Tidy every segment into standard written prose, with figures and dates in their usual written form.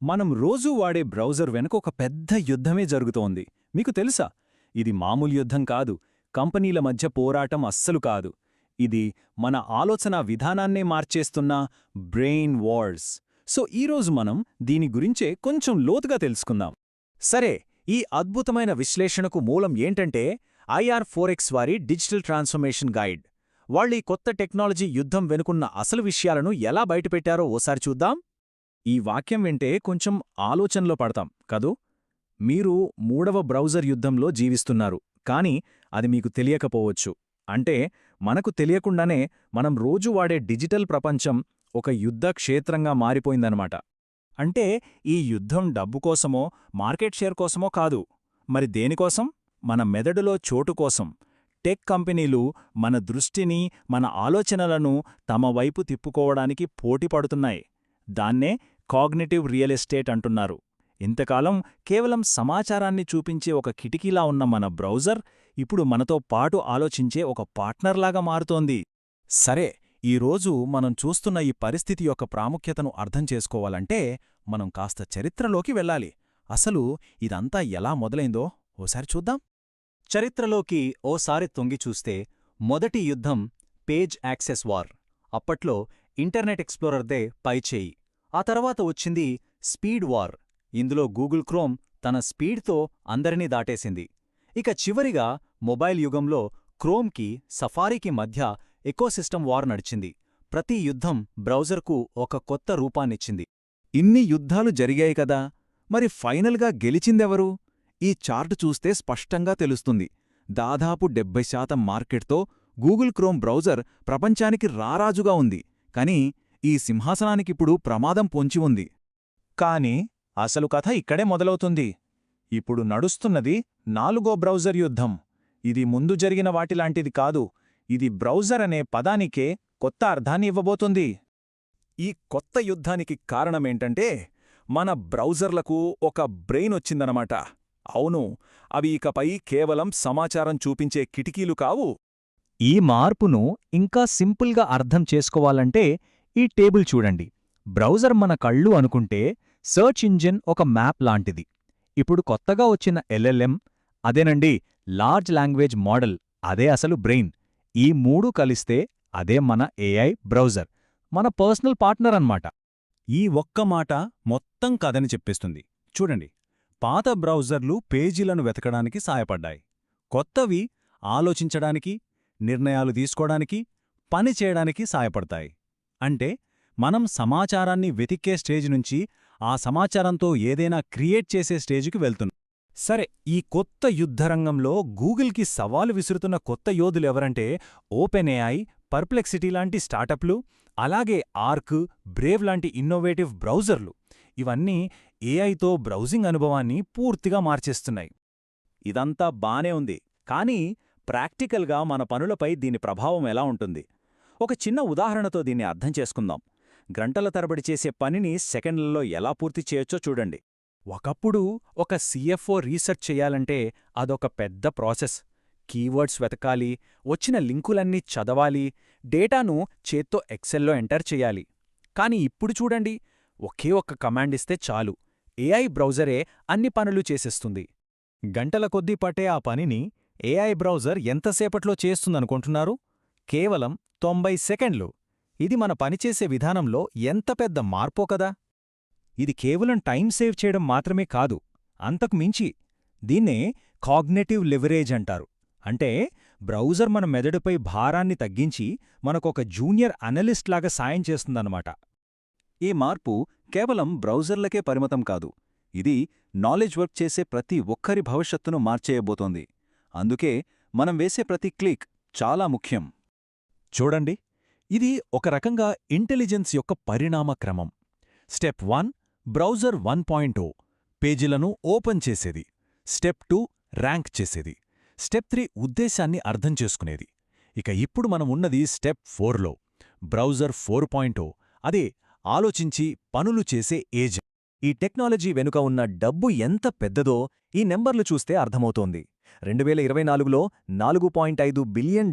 మనం రోజూ వాడే బ్రౌజర్ వెనుక ఒక పెద్ద యుద్ధమే జరుగుతోంది. మీకు తెలుసా? ఇది మామూలు యుద్ధం కాదు. కంపెనీల మధ్య పోరాటం అస్సలు కాదు. ఇది మన ఆలోచనా విధానాన్నే మార్చేస్తున్న బ్రెయిన్ వార్స్. సో ఈరోజు మనం దీని గురించే కొంచెం లోతుగా తెలుసుకుందాం. సరే, ఈ అద్భుతమైన విశ్లేషణకు మూలం ఏంటంటే IR4X వారి డిజిటల్ ట్రాన్స్ఫర్మేషన్ గైడ్. వాళ్ళీ కొత్త టెక్నాలజీ యుద్ధం వెనుకున్న అసలు విషయాలను ఎలా బయటపెట్టారో ఓసారి చూద్దాం. ఈ వాక్యం వింటే కొంచెం ఆలోచనలో పడతాం కదూ. మీరు మూడవ బ్రౌజర్ యుద్ధంలో జీవిస్తున్నారు, కానీ అది మీకు తెలియకపోవచ్చు. అంటే మనకు తెలియకుండానే మనం రోజు వాడే డిజిటల్ ప్రపంచం ఒక యుద్ధ క్షేత్రంగా మారిపోయిందనమాట. అంటే ఈ యుద్ధం డబ్బు కోసమో మార్కెట్ షేర్ కోసమో కాదు. మరి దేనికోసం? మన మెదడులో చోటు కోసం. టెక్ కంపెనీలు మన దృష్టిని, మన ఆలోచనలను తమ వైపు తిప్పుకోవడానికి పోటీ పడుతున్నాయి. దాన్నే కాగ్నిటివ్ రియల్ ఎస్టేట్ అంటున్నారు. ఇంతకాలం కేవలం సమాచారాన్ని చూపించే ఒక కిటికీలా ఉన్న మన బ్రౌజర్ ఇప్పుడు మనతో పాటు ఆలోచించే ఒక పార్ట్నర్లాగా మారుతోంది. సరే, ఈరోజు మనం చూస్తున్న ఈ పరిస్థితి యొక్క ప్రాముఖ్యతను అర్థం చేసుకోవాలంటే మనం కాస్త చరిత్రలోకి వెళ్ళాలి. అసలు ఇదంతా ఎలా మొదలైందో ఓసారి చూద్దాం. చరిత్రలోకి ఓసారి తొంగిచూస్తే మొదటి యుద్ధం పేజ్ యాక్సెస్ వార్. అప్పట్లో ఇంటర్నెట్ ఎక్స్ప్లోరర్దే పైచేయి. ఆ తర్వాత వచ్చింది స్పీడ్ వార్. ఇందులో గూగుల్ క్రోమ్ తన స్పీడ్తో అందరినీ దాటేసింది. ఇక చివరిగా మొబైల్ యుగంలో క్రోమ్కి, సఫారీకి మధ్య ఎకోసిస్టమ్ వార్ నడిచింది. ప్రతి యుద్ధం బ్రౌజర్కు ఒక కొత్త రూపాన్నిచ్చింది. ఇన్ని యుద్ధాలు జరిగాయి కదా, మరి ఫైనల్గా గెలిచిందెవరు? ఈ చార్టు చూస్తే స్పష్టంగా తెలుస్తుంది. దాదాపు 70% మార్కెట్తో గూగుల్ క్రోమ్ బ్రౌజర్ ప్రపంచానికి రారాజుగా ఉంది. కాని ఈ సింహాసనానికిప్పుడు ప్రమాదం పొంచి ఉంది. కాని అసలు కథ ఇక్కడే మొదలవుతుంది. ఇప్పుడు నడుస్తున్నది 4వ బ్రౌజర్ యుద్ధం. ఇది ముందు జరిగిన వాటిలాంటిది కాదు. ఇది బ్రౌజర్ అనే పదానికే కొత్త అర్థాన్ని ఇవ్వబోతుంది. ఈ కొత్త యుద్ధానికి కారణమేంటంటే మన బ్రౌజర్లకు ఒక బ్రెయిన్ వచ్చిందనమాట. అవును, అవి ఇకపై కేవలం సమాచారం చూపించే కిటికీలు కావు. ఈ మార్పును ఇంకా సింపుల్గా అర్థం చేసుకోవాలంటే ఈ టేబుల్ చూడండి. బ్రౌజర్ మన కళ్ళు అనుకుంటే సర్చ్ ఇంజిన్ ఒక మ్యాప్ లాంటిది. ఇప్పుడు కొత్తగా వచ్చిన LLM, అదేనండి లార్జ్ లాంగ్వేజ్ మోడల్, అదే అసలు బ్రెయిన్. ఈ మూడు కలిస్తే అదే మన AI బ్రౌజర్, మన పర్సనల్ పార్ట్నర్ అన్నమాట. ఈ ఒక్క మాట మొత్తం కథని చెప్పేస్తుంది. చూడండి, పాత బ్రౌజర్లు పేజీలను వెతకడానికి సాయపడ్డాయి. కొత్తవి ఆలోచించడానికి, నిర్ణయాలు తీసుకోవడానికి, పని చేయడానికి సాయపడతాయి. అంటే మనం సమాచారాన్ని వెతికే స్టేజ్ నుంచి ఆ సమాచారంతో ఏదైనా క్రియేట్ చేసే స్టేజ్కి వెళ్తున్నాం. సరే, ఈ కొత్త యుద్ధరంగంలో గూగుల్కి సవాలు విసురుతున్న కొత్త యోధులెవరంటే ఓపెన్ఏఐ, పర్ప్లెక్సిటీ లాంటి స్టార్టప్లు, అలాగే ఆర్క్, బ్రేవ్ లాంటి ఇన్నోవేటివ్ బ్రౌజర్లు. ఇవన్నీ ఏఐతో బ్రౌజింగ్ అనుభవాన్ని పూర్తిగా మార్చేస్తున్నాయి. ఇదంతా బానే ఉంది, కానీ ప్రాక్టికల్గా మన పనులపై దీని ప్రభావం ఎలా ఉంటుంది? ఒక చిన్న ఉదాహరణతో దీన్ని అర్థం చేసుకుందాం. గంటల తరబడి చేసే పనిని సెకండ్లలో ఎలా పూర్తి చేయొచ్చో చూడండి. ఒకప్పుడు ఒక CFO రీసెర్చ్ చెయ్యాలంటే అదొక పెద్ద ప్రాసెస్. కీవర్డ్స్ వెతకాలి, వచ్చిన లింకులన్నీ చదవాలి, డేటాను చేత్తో ఎక్సెల్లో ఎంటర్ చెయ్యాలి. కాని ఇప్పుడు చూడండి, ఒకే ఒక్క కమాండ్ ఇస్తే చాలు, AI బ్రౌజరే అన్ని పనులు చేసేస్తుంది. గంటల కొద్దీ పట్టే ఆ పనిని AI బ్రౌజర్ ఎంతసేపట్లో చేస్తుందనుకుంటున్నారు? కేవలం 90 సెకండ్లు. ఇది మన పనిచేసే విధానంలో ఎంత పెద్ద మార్పో కదా! ఇది కేవలం టైం సేవ్ చేయడం మాత్రమే కాదు, అంతకు మించి. దీన్నే కాగ్నిటివ్ లివరేజ్ అంటారు. అంటే బ్రౌజర్ మన మెదడుపై భారాన్ని తగ్గించి మనకొక జూనియర్ అనలిస్ట్ లాగా సాయం చేస్తుందన్నమాట. ఈ మార్పు కేవలం బ్రౌజర్లకే పరిమితం కాదు. ఇది నాలెడ్జ్ వర్క్ చేసే ప్రతి ఒక్కరి భవిష్యత్తును మార్చేయబోతోంది. అందుకే మనం వేసే ప్రతి క్లిక్ చాలా ముఖ్యం. చూడండి, ఇది ఒక రకంగా ఇంటెలిజెన్స్ యొక్క పరిణామ క్రమం. స్టెప్ 1 బ్రౌజర్ 1.0 పేజీలను ఓపెన్ చేసేది. స్టెప్ 2 ర్యాంక్ చేసేది. స్టెప్ 3 ఉద్దేశాన్ని అర్థం చేసుకునేది. ఇక ఇప్పుడు మనం ఉన్నది స్టెప్ 4లో, బ్రౌజర్ 4.0. అదే ఆలోచించి పనులు చేసే ఏజ్. ఈ టెక్నాలజీ వెనుక ఉన్న డబ్బు ఎంత పెద్దదో ఈ నెంబర్లు చూస్తే అర్థమవుతోంది. 2024లో $4.5 బిలియన్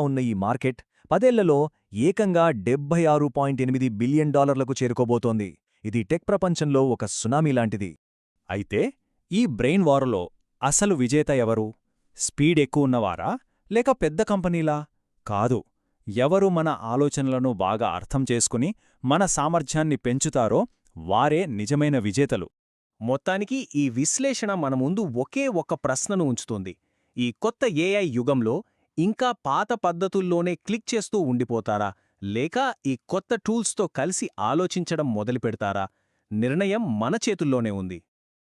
ఉన్న ఈ మార్కెట్ 10ఏళ్లలో ఏకంగా $76.8 బిలియన్ చేరుకోబోతోంది. ఇది టెక్ ప్రపంచంలో ఒక సునామీ లాంటిది. అయితే ఈ బ్రెయిన్ వారులో అసలు విజేత ఎవరు? స్పీడ్ ఎక్కువున్నవారా లేక పెద్ద కంపెనీలా? కాదు. ఎవరు మన ఆలోచనలను బాగా అర్థం చేసుకుని మన సామర్థ్యాన్ని పెంచుతారో వారే నిజమైన విజేతలు. మొత్తానికి ఈ విశ్లేషణ మన ముందు ఒకే ఒక్క ప్రశ్నను ఉంచుతుంది. ఈ కొత్త ఏఐ యుగంలో ఇంకా పాత పద్ధతుల్లోనే క్లిక్ చేస్తూ ఉండిపోతారా, లేక ఈ కొత్త టూల్స్తో కలిసి ఆలోచించడం మొదలుపెడతారా? నిర్ణయం మన చేతుల్లోనే ఉంది.